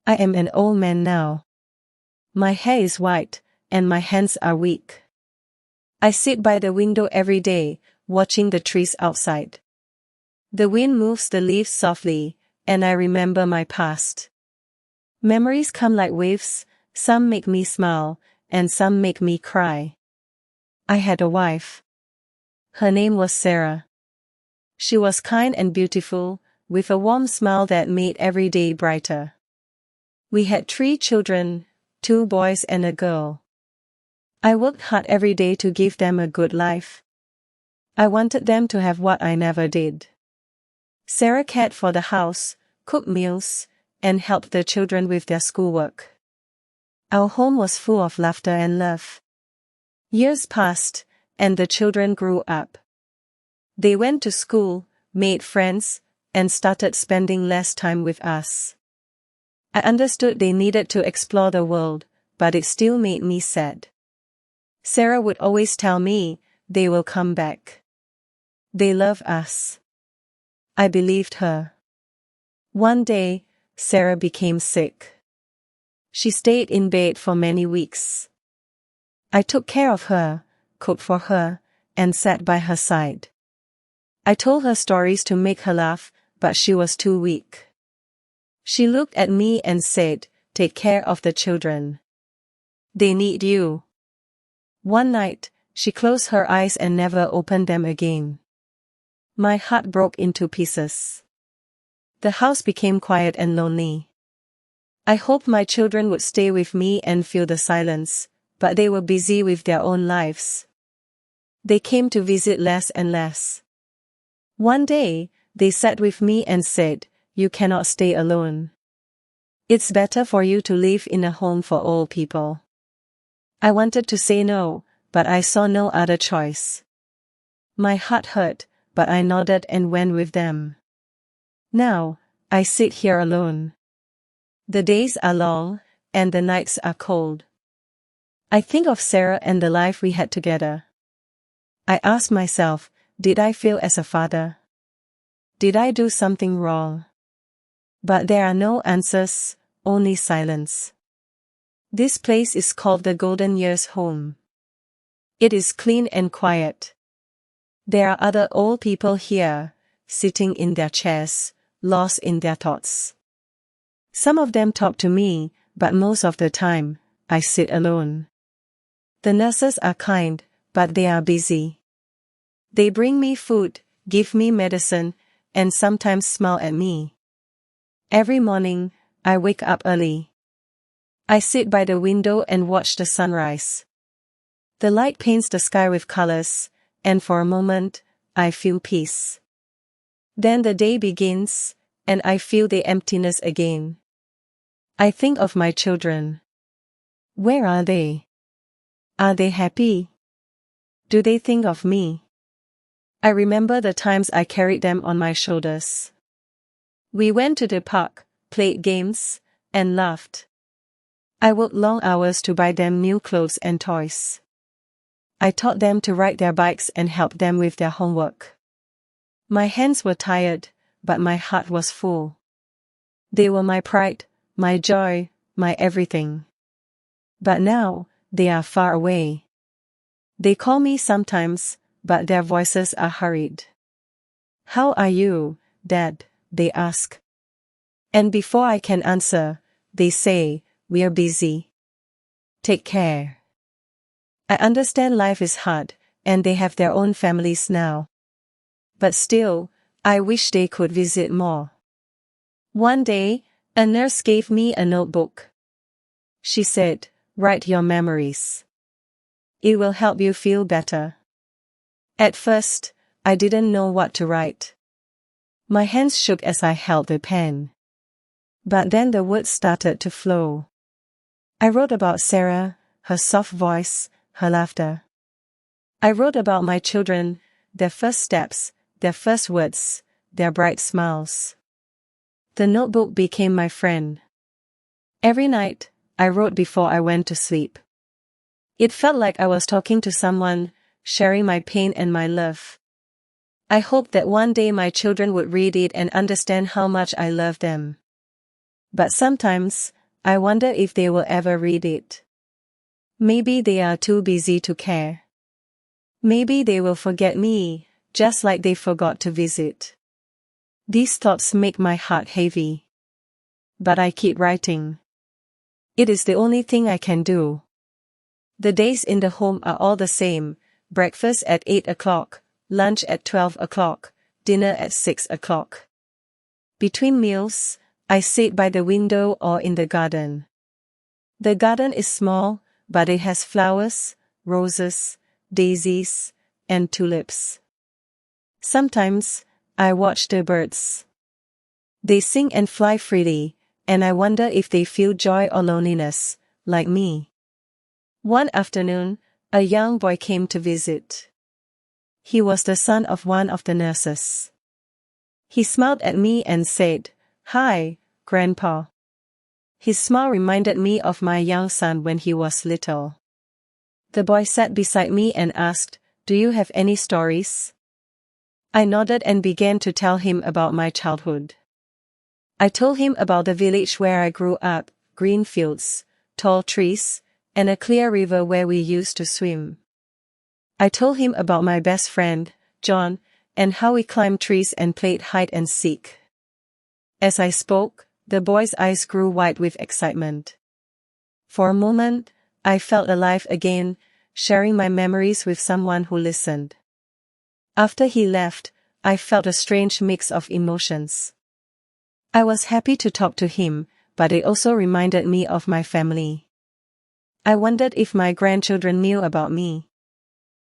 I am an old man now. My hair is white, and my hands are weak. I sit by the window every day, watching the trees outside. The wind moves the leaves softly, and I remember my past. Memories come like waves, some make me smile, and some make me cry. I had a wife. Her name was Sarah. She was kind and beautiful, with a warm smile that made every day brighter. We had 3 children, 2 boys and a girl. I worked hard every day to give them a good life. I wanted them to have what I never did. Sarah cared for the house, cooked meals, and helped the children with their schoolwork. Our home was full of laughter and love. Years passed, and the children grew up. They went to school, made friends, and started spending less time with us. I understood they needed to explore the world, but it still made me sad. Sarah would always tell me, they will come back. They love us. I believed her. One day, Sarah became sick. She stayed in bed for many weeks. I took care of her, cooked for her, and sat by her side. I told her stories to make her laugh, but she was too weak. She looked at me and said, "Take care of the children. They need you." One night, she closed her eyes and never opened them again. My heart broke into pieces. The house became quiet and lonely. I hoped my children would stay with me and feel the silence, but they were busy with their own lives. They came to visit less and less. One day, they sat with me and said, "You cannot stay alone. It's better for you to live in a home for old people." I wanted to say no, but I saw no other choice. My heart hurt, but I nodded and went with them. Now, I sit here alone. The days are long, and the nights are cold. I think of Sarah and the life we had together. I ask myself, did I fail as a father? Did I do something wrong? But there are no answers, only silence. This place is called the Golden Years home. It is clean and quiet. There are other old people here, sitting in their chairs, lost in their thoughts. Some of them talk to me, but most of the time, I sit alone. The nurses are kind, but they are busy. They bring me food, give me medicine, and sometimes smile at me. Every morning, I wake up early. I sit by the window and watch the sunrise. The light paints the sky with colors, and for a moment, I feel peace. Then the day begins, and I feel the emptiness again. I think of my children. Where are they? Are they happy? Do they think of me? I remember the times I carried them on my shoulders. We went to the park, played games, and laughed. I worked long hours to buy them new clothes and toys. I taught them to ride their bikes and helped them with their homework. My hands were tired, but my heart was full. They were my pride, my joy, my everything. But now, they are far away. They call me sometimes, but their voices are hurried. "How are you, Dad?" they ask. And before I can answer, they say, "We're busy. Take care." I understand life is hard, and they have their own families now. But still, I wish they could visit more. One day, a nurse gave me a notebook. She said, "Write your memories. It will help you feel better." At first, I didn't know what to write. My hands shook as I held the pen. But then the words started to flow. I wrote about Sarah, her soft voice, her laughter. I wrote about my children, their first steps, their first words, their bright smiles. The notebook became my friend. Every night, I wrote before I went to sleep. It felt like I was talking to someone, sharing my pain and my love. I hoped that one day my children would read it and understand how much I love them. But sometimes, I wonder if they will ever read it. Maybe they are too busy to care. Maybe they will forget me, just like they forgot to visit. These thoughts make my heart heavy. But I keep writing. It is the only thing I can do. The days in the home are all the same: breakfast at 8 o'clock, lunch at 12 o'clock, dinner at 6 o'clock. Between meals, I sit by the window or in the garden. The garden is small, but it has flowers, roses, daisies, and tulips. Sometimes, I watch the birds. They sing and fly freely, and I wonder if they feel joy or loneliness, like me. One afternoon, a young boy came to visit. He was the son of one of the nurses. He smiled at me and said, "Hi, Grandpa." His smile reminded me of my young son when he was little. The boy sat beside me and asked, "Do you have any stories?" I nodded and began to tell him about my childhood. I told him about the village where I grew up, green fields, tall trees, and a clear river where we used to swim. I told him about my best friend, John, and how we climbed trees and played hide and seek. As I spoke, the boy's eyes grew wide with excitement. For a moment, I felt alive again, sharing my memories with someone who listened. After he left, I felt a strange mix of emotions. I was happy to talk to him, but it also reminded me of my family. I wondered if my grandchildren knew about me.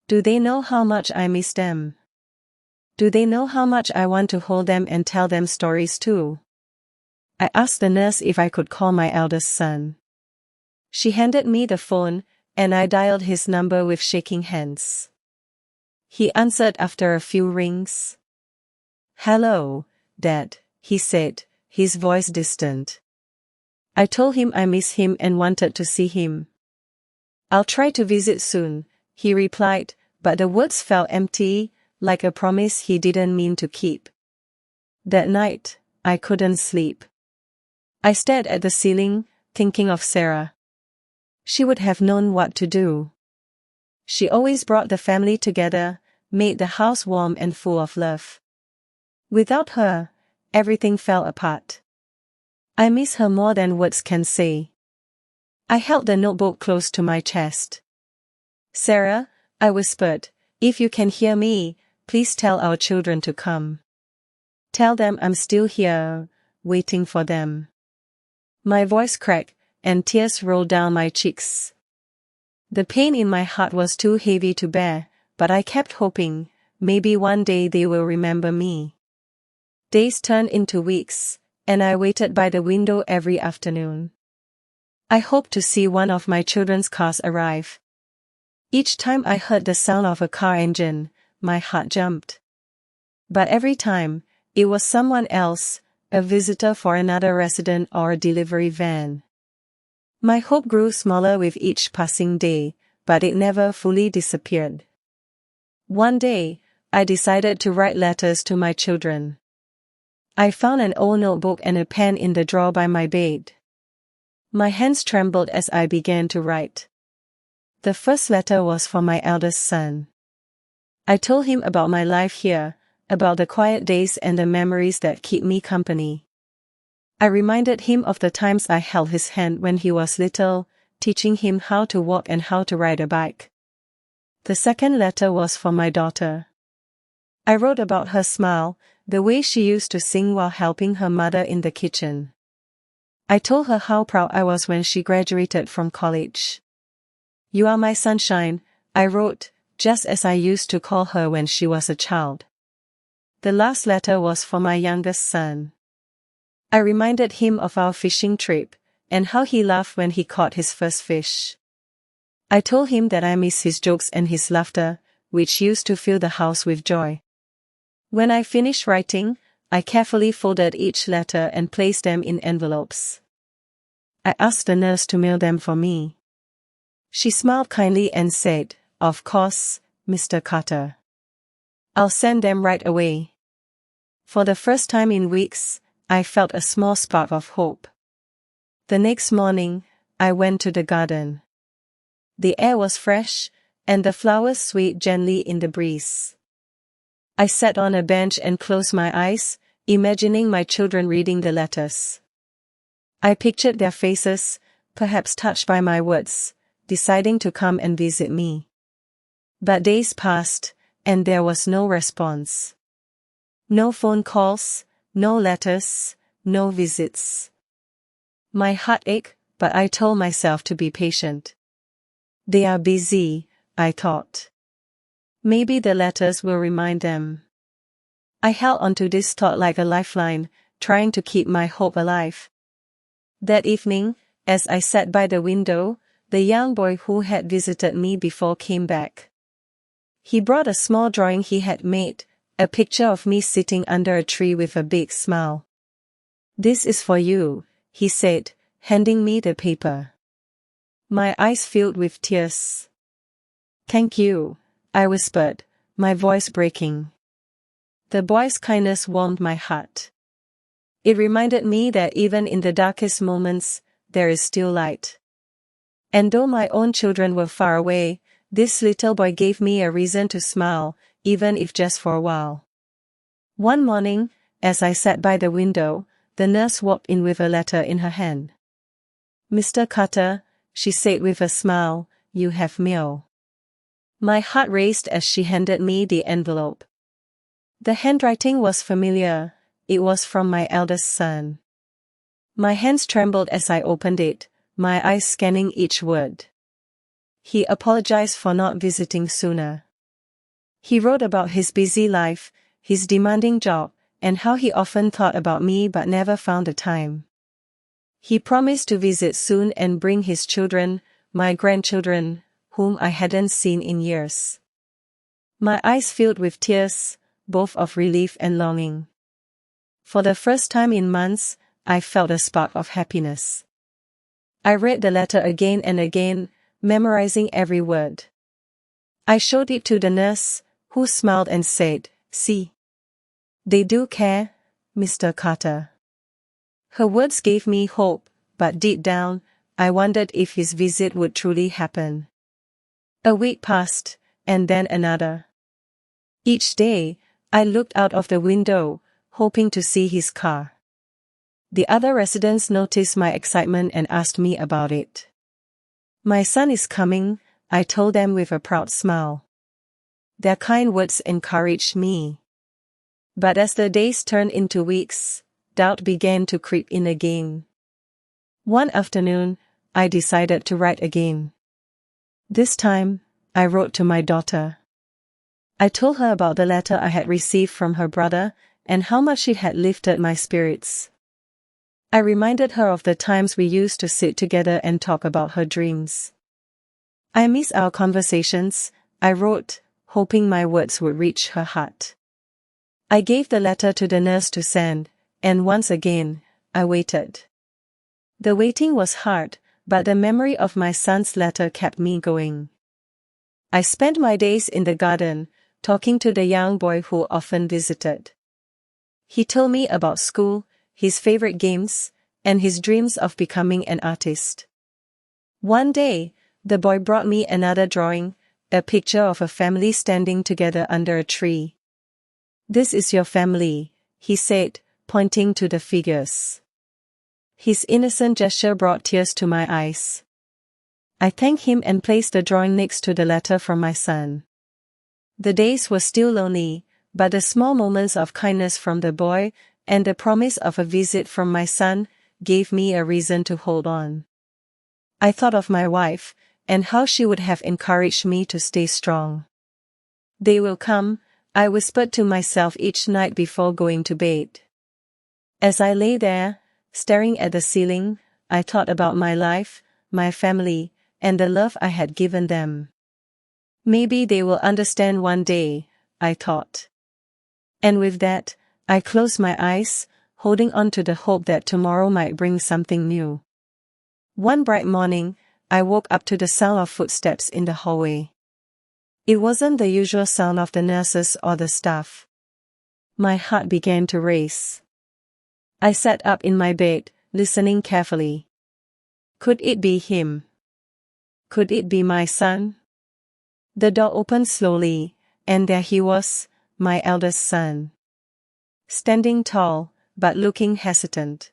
Do they know how much I miss them? Do they know how much I want to hold them and tell them stories too? I asked the nurse if I could call my eldest son. She handed me the phone, and I dialed his number with shaking hands. He answered after a few rings. "Hello, Dad," he said, his voice distant. I told him I miss him and wanted to see him. "I'll try to visit soon," he replied, but the words felt empty, like a promise he didn't mean to keep. That night, I couldn't sleep. I stared at the ceiling, thinking of Sarah. She would have known what to do. She always brought the family together, made the house warm and full of love. Without her, everything fell apart. I miss her more than words can say. I held the notebook close to my chest. "Sarah," I whispered, "if you can hear me, please tell our children to come. Tell them I'm still here, waiting for them." My voice cracked, and tears rolled down my cheeks. The pain in my heart was too heavy to bear, but I kept hoping, maybe one day they will remember me. Days turned into weeks, and I waited by the window every afternoon. I hoped to see one of my children's cars arrive. Each time I heard the sound of a car engine, my heart jumped. But every time, it was someone else, a visitor for another resident or a delivery van. My hope grew smaller with each passing day, but it never fully disappeared. One day, I decided to write letters to my children. I found an old notebook and a pen in the drawer by my bed. My hands trembled as I began to write. The first letter was for my eldest son. I told him about my life here, about the quiet days and the memories that keep me company. I reminded him of the times I held his hand when he was little, teaching him how to walk and how to ride a bike. The second letter was for my daughter. I wrote about her smile, the way she used to sing while helping her mother in the kitchen. I told her how proud I was when she graduated from college. "You are my sunshine," I wrote, just as I used to call her when she was a child. The last letter was for my youngest son. I reminded him of our fishing trip, and how he laughed when he caught his first fish. I told him that I miss his jokes and his laughter, which used to fill the house with joy. When I finished writing, I carefully folded each letter and placed them in envelopes. I asked the nurse to mail them for me. She smiled kindly and said, "Of course, Mr. Carter. I'll send them right away." For the first time in weeks, I felt a small spark of hope. The next morning, I went to the garden. The air was fresh, and the flowers swayed gently in the breeze. I sat on a bench and closed my eyes, imagining my children reading the letters. I pictured their faces, perhaps touched by my words, deciding to come and visit me. But days passed, and there was no response. No phone calls, no letters, no visits. My heart ached, but I told myself to be patient. They are busy, I thought. Maybe the letters will remind them. I held onto this thought like a lifeline, trying to keep my hope alive. That evening, as I sat by the window, the young boy who had visited me before came back. He brought a small drawing he had made, a picture of me sitting under a tree with a big smile. "This is for you," he said, handing me the paper. My eyes filled with tears. "Thank you," I whispered, my voice breaking. The boy's kindness warmed my heart. It reminded me that even in the darkest moments, there is still light. And though my own children were far away, this little boy gave me a reason to smile, even if just for a while. One morning, as I sat by the window, the nurse walked in with a letter in her hand. "Mr. Carter," she said with a smile, "you have mail." My heart raced as she handed me the envelope. The handwriting was familiar. It was from my eldest son. My hands trembled as I opened it, my eyes scanning each word. He apologized for not visiting sooner. He wrote about his busy life, his demanding job, and how he often thought about me but never found the time. He promised to visit soon and bring his children, my grandchildren, whom I hadn't seen in years. My eyes filled with tears, both of relief and longing. For the first time in months, I felt a spark of happiness. I read the letter again and again, memorizing every word. I showed it to the nurse, who smiled and said, "See. They do care, Mr. Carter." Her words gave me hope, but deep down, I wondered if his visit would truly happen. A week passed, and then another. Each day, I looked out of the window, hoping to see his car. The other residents noticed my excitement and asked me about it. "My son is coming," I told them with a proud smile. Their kind words encouraged me. But as the days turned into weeks, doubt began to creep in again. One afternoon, I decided to write again. This time, I wrote to my daughter. I told her about the letter I had received from her brother, and how much it had lifted my spirits. I reminded her of the times we used to sit together and talk about her dreams. "I miss our conversations," I wrote, hoping my words would reach her heart. I gave the letter to the nurse to send, and once again, I waited. The waiting was hard, but the memory of my son's letter kept me going. I spent my days in the garden, talking to the young boy who often visited. He told me about school, his favorite games, and his dreams of becoming an artist. One day, the boy brought me another drawing, a picture of a family standing together under a tree. "This is your family," he said, pointing to the figures. His innocent gesture brought tears to my eyes. I thanked him and placed the drawing next to the letter from my son. The days were still lonely, but the small moments of kindness from the boy, and the promise of a visit from my son, gave me a reason to hold on. I thought of my wife, and how she would have encouraged me to stay strong. "They will come," I whispered to myself each night before going to bed. As I lay there, staring at the ceiling, I thought about my life, my family, and the love I had given them. Maybe they will understand one day, I thought. And with that, I closed my eyes, holding on to the hope that tomorrow might bring something new. One bright morning, I woke up to the sound of footsteps in the hallway. It wasn't the usual sound of the nurses or the staff. My heart began to race. I sat up in my bed, listening carefully. Could it be him? Could it be my son? The door opened slowly, and there he was, my eldest son. Standing tall, but looking hesitant.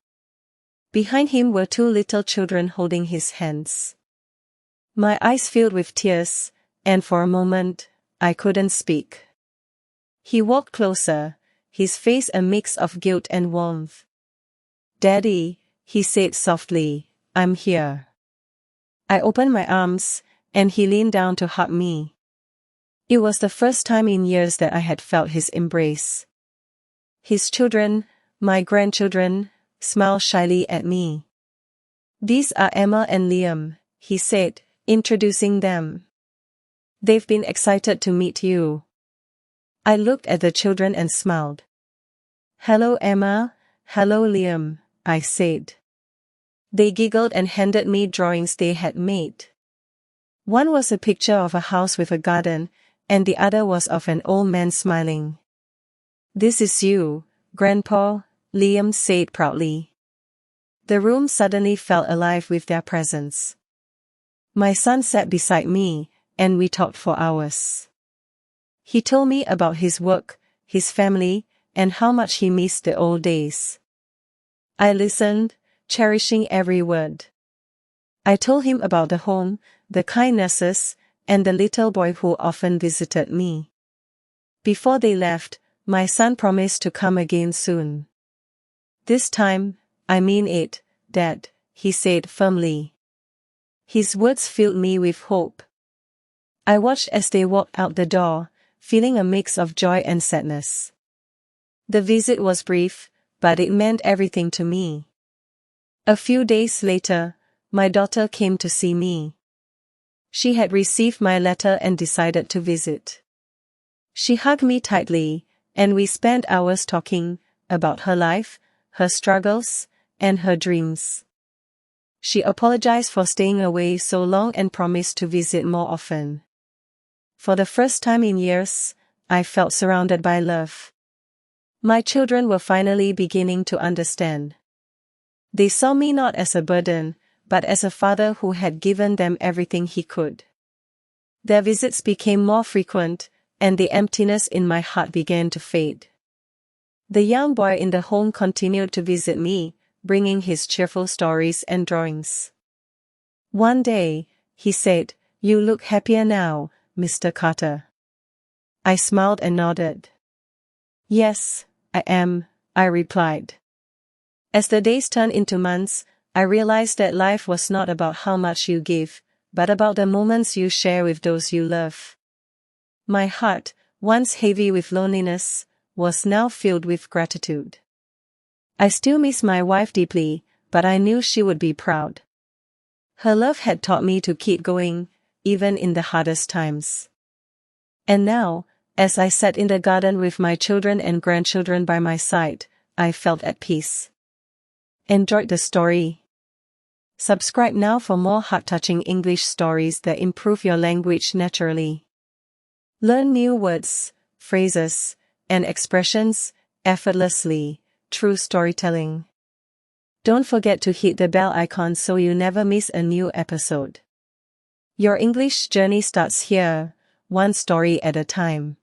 Behind him were two little children holding his hands. My eyes filled with tears, and for a moment, I couldn't speak. He walked closer, his face a mix of guilt and warmth. "Daddy," he said softly, "I'm here." I opened my arms, and he leaned down to hug me. It was the first time in years that I had felt his embrace. His children, my grandchildren, smiled shyly at me. "These are Emma and Liam," he said, introducing them. "They've been excited to meet you." I looked at the children and smiled. "Hello Emma, hello Liam," I said. They giggled and handed me drawings they had made. One was a picture of a house with a garden, and the other was of an old man smiling. "This is you, Grandpa," Liam said proudly. The room suddenly felt alive with their presence. My son sat beside me, and we talked for hours. He told me about his work, his family, and how much he missed the old days. I listened, cherishing every word. I told him about the home, the kindnesses, and the little boy who often visited me. Before they left, my son promised to come again soon. "This time, I mean it, Dad," he said firmly. His words filled me with hope. I watched as they walked out the door, feeling a mix of joy and sadness. The visit was brief, but it meant everything to me. A few days later, my daughter came to see me. She had received my letter and decided to visit. She hugged me tightly, and we spent hours talking about her life, her struggles, and her dreams. She apologized for staying away so long and promised to visit more often. For the first time in years, I felt surrounded by love. My children were finally beginning to understand. They saw me not as a burden, but as a father who had given them everything he could. Their visits became more frequent, and the emptiness in my heart began to fade. The young boy in the home continued to visit me, bringing his cheerful stories and drawings. One day, he said, "You look happier now, Mr. Carter." I smiled and nodded. "Yes, I am," I replied. As the days turned into months, I realized that life was not about how much you give, but about the moments you share with those you love. My heart, once heavy with loneliness, was now filled with gratitude. I still miss my wife deeply, but I knew she would be proud. Her love had taught me to keep going, even in the hardest times. And now, as I sat in the garden with my children and grandchildren by my side, I felt at peace. Enjoyed the story? Subscribe now for more heart-touching English stories that improve your language naturally. Learn new words, phrases, and expressions effortlessly through storytelling. Don't forget to hit the bell icon so you never miss a new episode. Your English journey starts here, one story at a time.